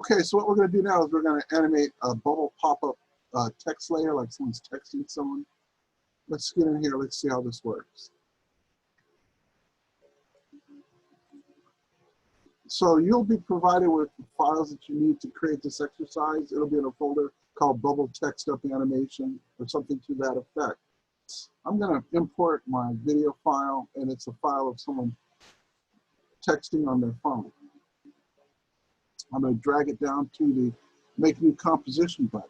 Okay, so what we're going to do now is we're going to animate a bubble pop-up text layer, like someone's texting someone. Let's get in here. Let's see how this works. So you'll be provided with the files that you need to create this exercise. It'll be in a folder called Bubble Text Up Animation or something to that effect. I'm going to import my video file, and it's a file of someone texting on their phone. I'm going to drag it down to the Make New Composition button.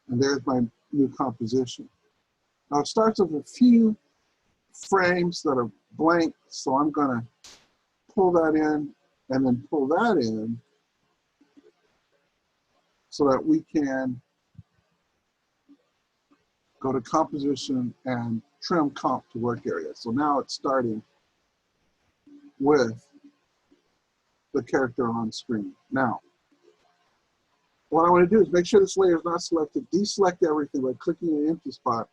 And there's my new composition. Now it starts with a few frames that are blank, so I'm going to pull that in and then pull that in so that we can go to composition and trim comp to work area. So now it's starting with the character on screen. Now, what I want to do is make sure this layer is not selected, deselect everything by clicking an empty spot,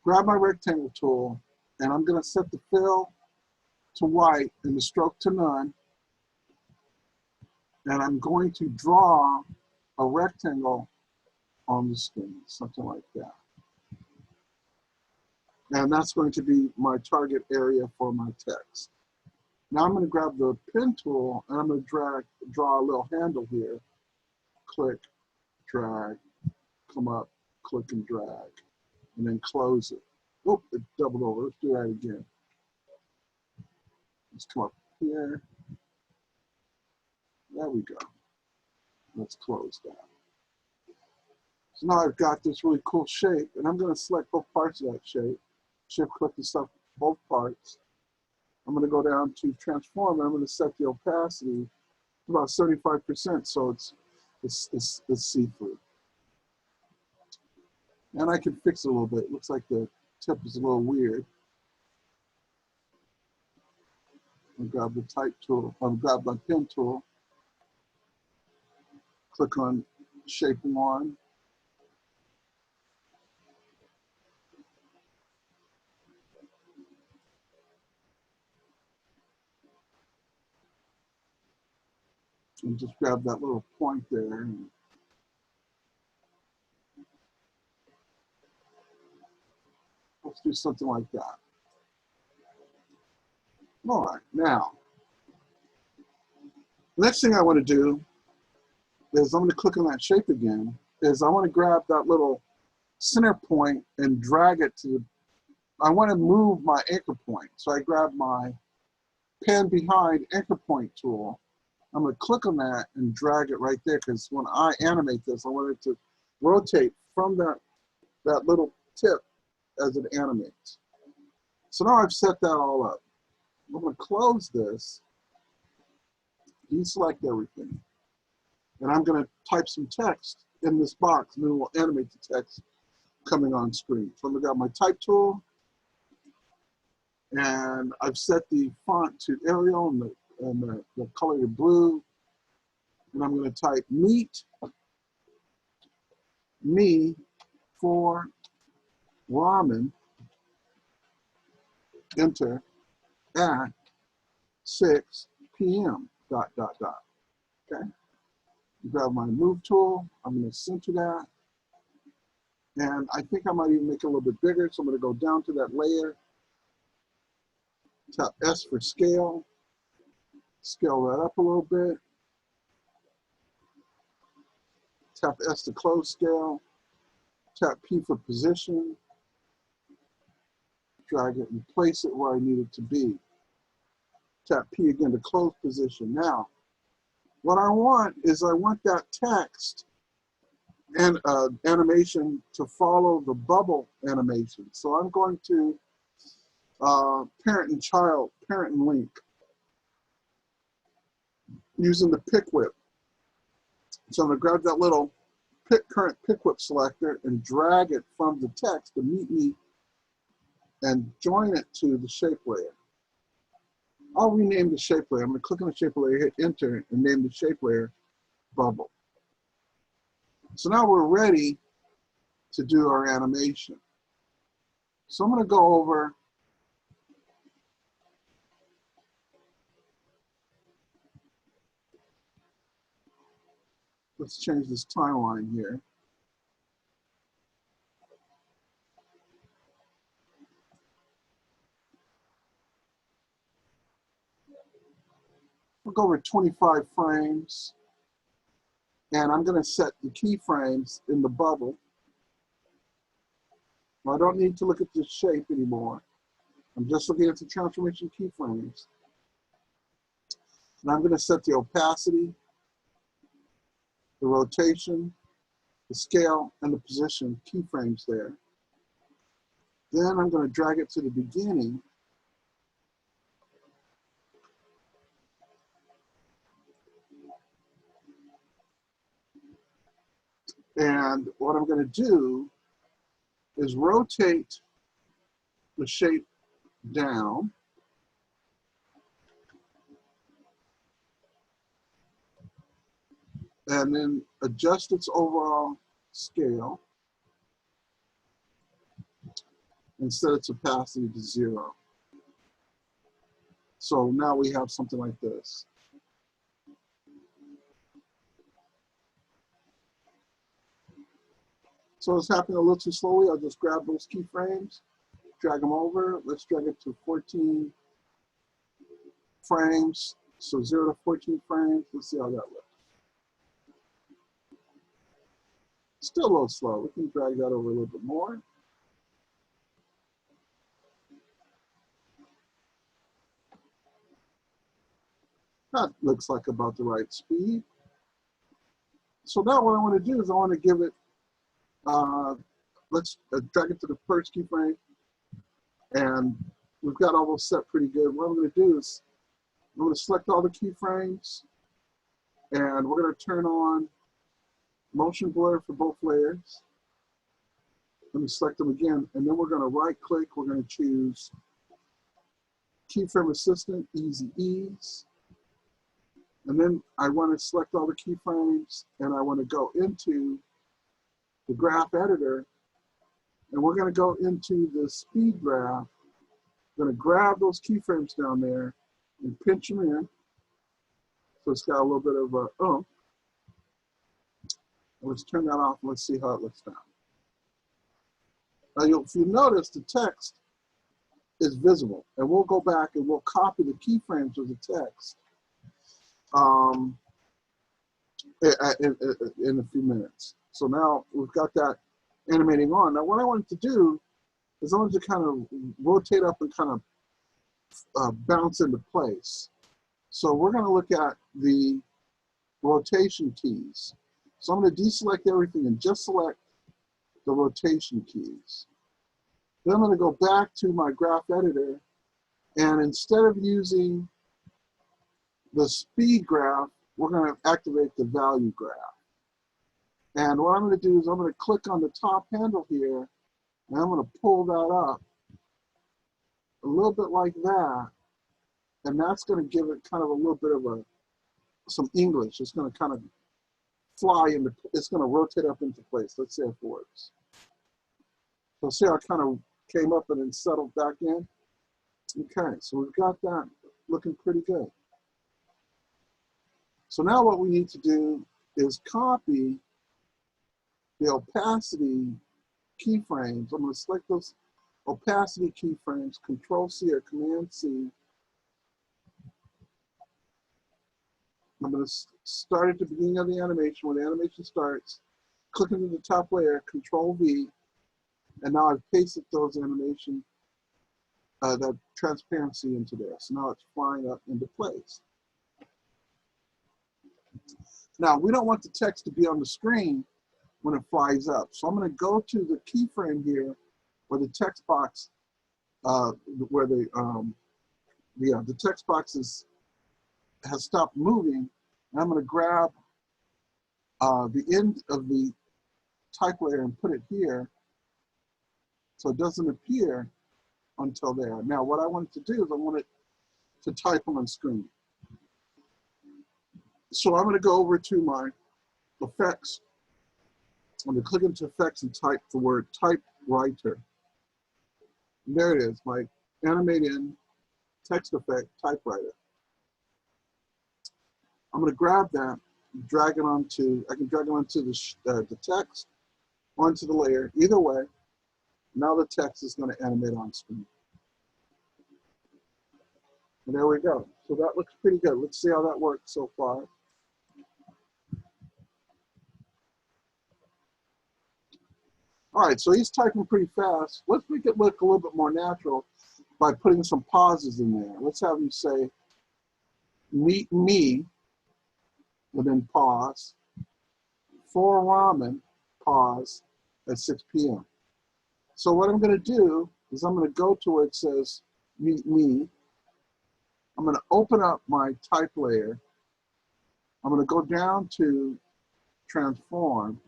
grab my rectangle tool, and I'm going to set the fill to white and the stroke to none. And I'm going to draw a rectangle on the screen, something like that. And that's going to be my target area for my text. Now I'm going to grab the pen tool and I'm going to draw a little handle here. Click, drag, come up, click and drag, and then close it. Oop, it doubled over. Let's do that again. Let's come up here. There we go. Let's close that. So now I've got this really cool shape, and I'm going to select both parts of that shape. Shift click to select both parts. I'm going to go down to transform, and I'm going to set the opacity to about 75%, so it's see-through. And I can fix it a little bit. It looks like the tip is a little weird. I'll grab the type tool. I'll grab my pen tool. Click on shape 1. And just grab that little point there. And let's do something like that. All right, now, next thing I want to do is I'm going to click on that shape again, is I want to grab that little center point and drag it to, I want to move my anchor point. So I grab my pen behind anchor point tool. I'm going to click on that and drag it right there, because when I animate this, I want it to rotate from that little tip as it animates. So now I've set that all up. I'm going to close this, deselect everything, and I'm going to type some text in this box, and then we'll animate the text coming on screen. So I'm going to grab my type tool, and I've set the font to Arial and the color to blue, and I'm going to type meet me for ramen, enter, at 6 p.m. ... Okay. Grab my move tool. I'm going to center that. And I think I might even make it a little bit bigger. So I'm going to go down to that layer. Tap S for scale. Scale that up a little bit. Tap S to close scale. Tap P for position. Drag it and place it where I need it to be. Tap P again to close position. Now, what I want is I want that text and animation to follow the bubble animation. So I'm going to parent and child, parent and link, using the pick whip. So I'm going to grab that little current pick whip selector and drag it from the text to meet me and join it to the shape layer. I'll rename the shape layer. I'm going to click on the shape layer, hit enter, and name the shape layer bubble. So now we're ready to do our animation. So I'm going to go over Let's change this timeline here. We'll go over 25 frames, and I'm going to set the keyframes in the bubble. I don't need to look at this shape anymore. I'm just looking at the transformation keyframes. And I'm going to set the opacity, the rotation, the scale, and the position keyframes there. Then I'm going to drag it to the beginning. And what I'm going to do is rotate the shape down. And then adjust its overall scale and set its opacity to 0. So now we have something like this. So it's happening a little too slowly. I'll just grab those keyframes, drag them over. Let's drag it to 14 frames. So 0 to 14 frames. Let's see how that looks. Still a little slow. We can drag that over a little bit more. That looks like about the right speed. So now what I want to do is I want to give it, let's drag it to the first keyframe. And we've got all those set pretty good. What I'm going to do is I'm going to select all the keyframes, and we're going to turn on motion blur for both layers. Let me select them again, and then we're going to right click. We're going to choose Keyframe Assistant, Easy Ease. And then I want to select all the keyframes, and I want to go into the graph editor, and we're going to go into the speed graph. I'm going to grab those keyframes down there and pinch them in. So it's got a little bit of a Let's turn that off and let's see how it looks now. Now, if you notice, the text is visible, and we'll go back and we'll copy the keyframes of the text in a few minutes. So now we've got that animating on. Now, what I wanted to do is I wanted to kind of rotate up and kind of bounce into place. So we're going to look at the rotation keys. So I'm going to deselect everything and just select the rotation keys. Then I'm going to go back to my graph editor, and instead of using the speed graph, we're going to activate the value graph. And what I'm going to do is I'm going to click on the top handle here, and I'm going to pull that up a little bit like that, and that's going to give it kind of a little bit of some English. It's going to kind of fly into, it's going to rotate up into place. Let's see if it works. So see how it kind of came up and then settled back in? Okay, so we've got that looking pretty good. So now what we need to do is copy the opacity keyframes. I'm going to select those opacity keyframes, Control C or Command C. I'm going to start at the beginning of the animation. When the animation starts, click into the top layer, Control V, and now I've pasted those animation, that transparency into there. So now it's flying up into place. Now, we don't want the text to be on the screen when it flies up. So I'm going to go to the keyframe here where the text box, where the text box has stopped moving. And I'm going to grab the end of the type layer and put it here so it doesn't appear until there. Now, what I want it to do is I want it to type on screen. So I'm going to go over to my effects. I'm going to click into effects and type the word typewriter. And there it is, my animate in text effect typewriter. I'm going to grab that drag it onto, I can drag it onto the text, onto the layer. Either way, now the text is going to animate on screen. And there we go. So that looks pretty good. Let's see how that works so far. All right, so he's typing pretty fast. Let's make it look a little bit more natural by putting some pauses in there. Let's have him say, meet me, and then pause. For ramen, pause, at 6 p.m. So what I'm going to do is I'm going to go to where it says meet me. I'm going to open up my type layer. I'm going to go down to transform.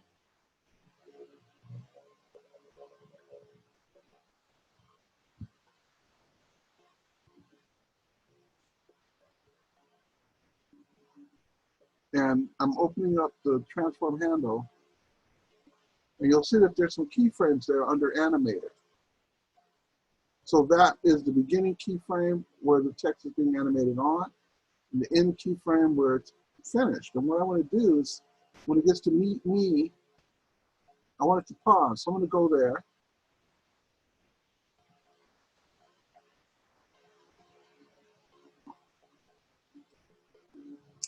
And I'm opening up the transform handle. And you'll see that there's some keyframes there under animator. So that is the beginning keyframe where the text is being animated on, and the end keyframe where it's finished. And what I want to do is, when it gets to meet me, I want it to pause. So I'm going to go there.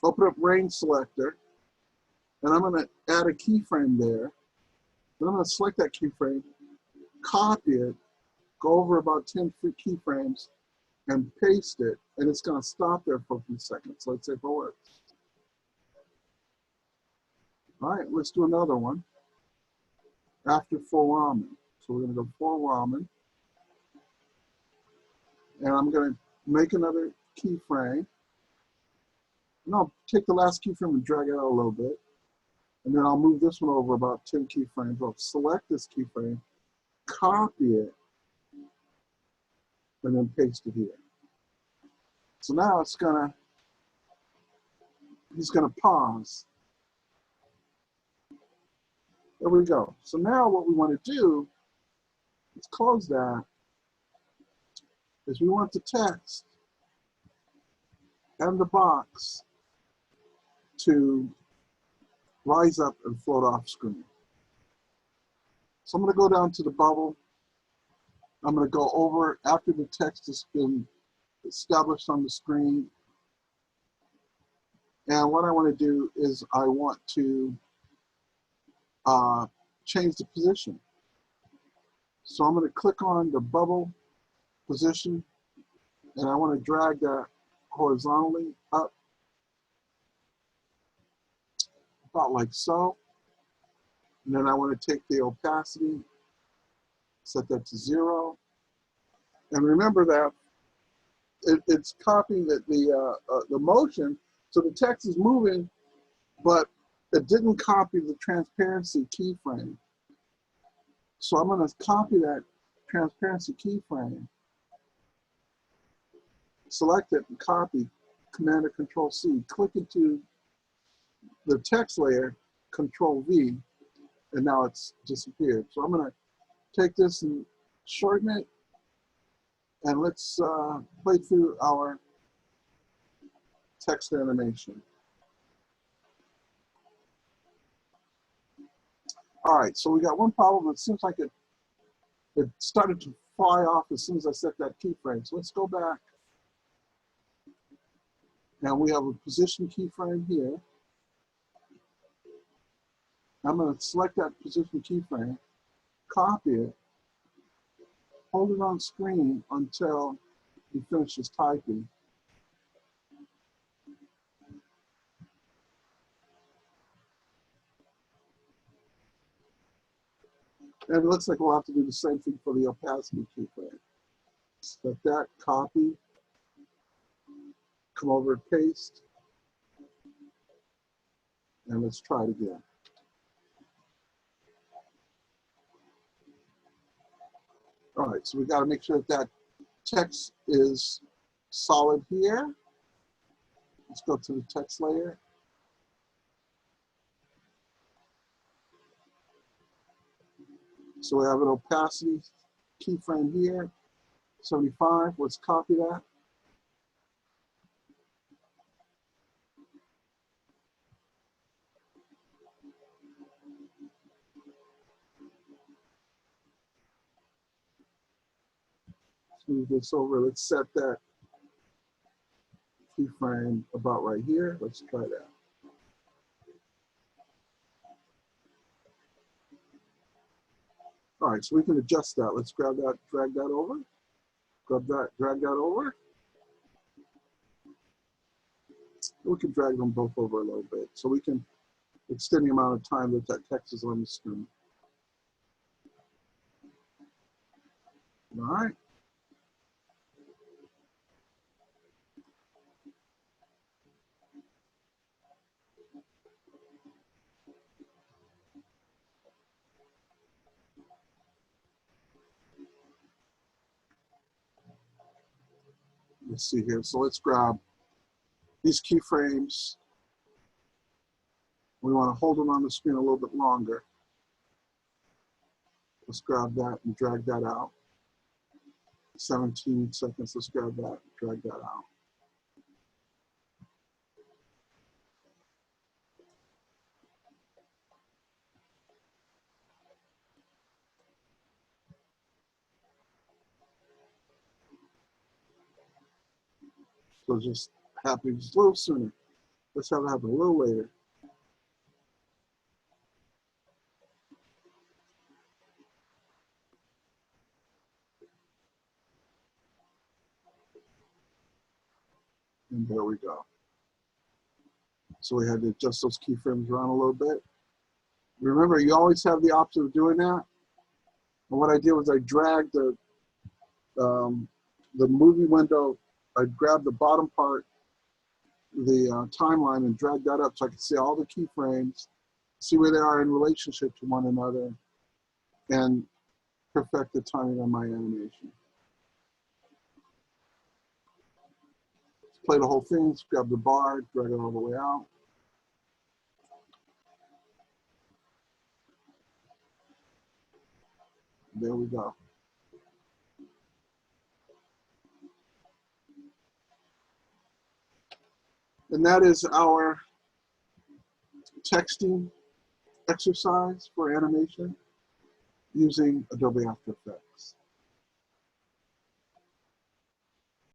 Open up range selector, and I'm going to add a keyframe there. Then I'm going to select that keyframe, copy it, go over about 10 keyframes, and paste it, and it's going to stop there for a few seconds. Let's say if it works. All right, let's do another one. After for ramen. So we're going to go for ramen. And I'm going to make another keyframe. And I'll take the last keyframe and drag it out a little bit. And then I'll move this one over about 10 keyframes. I'll select this keyframe, copy it, and then paste it here. So now it's gonna, he's gonna pause. There we go. So now what we want to do, let's close that, is we want the text and the box to rise up and float off screen. So I'm going to go down to the bubble. I'm going to go over after the text has been established on the screen. And what I want to do is I want to change the position. So I'm going to click on the bubble position, and I want to drag that horizontally up, about like so. And then I want to take the opacity, set that to 0. And remember that it's copying the motion, so the text is moving, but it didn't copy the transparency keyframe. So I'm going to copy that transparency keyframe, select it and copy, Command or Control C, click into the text layer, Control V, and now it's disappeared. So I'm going to take this and shorten it, and let's play through our text animation. All right, so we got one problem. It seems like it started to fly off as soon as I set that keyframe. So let's go back. Now we have a position keyframe here. I'm going to select that position keyframe, copy it, hold it on screen until he finishes typing. And it looks like we'll have to do the same thing for the opacity keyframe. Select that, copy, come over and paste, and let's try it again. All right, so we got to make sure that that text is solid here. Let's go to the text layer. So we have an opacity keyframe here, 75. Let's copy that. move this over. Let's set that keyframe about right here. Let's try that. All right, so we can adjust that. Let's grab that, drag that over. Grab that, drag that over. We can drag them both over a little bit so we can extend the amount of time that that text is on the screen. All right. Let's see here. So let's grab these keyframes. We want to hold them on the screen a little bit longer. Let's grab that and drag that out. 17 seconds. Let's grab that, drag that out. So just happen just a little sooner. Let's have it happen a little later. And there we go. So we had to adjust those keyframes around a little bit. Remember, you always have the option of doing that. And what I did was I dragged the movie window. I grabbed the bottom part, the timeline, and dragged that up so I could see all the keyframes, see where they are in relationship to one another, and perfect the timing on my animation. Let's play the whole thing. Let's grab the bar, drag it all the way out. There we go. And that is our texting exercise for animation using Adobe After Effects.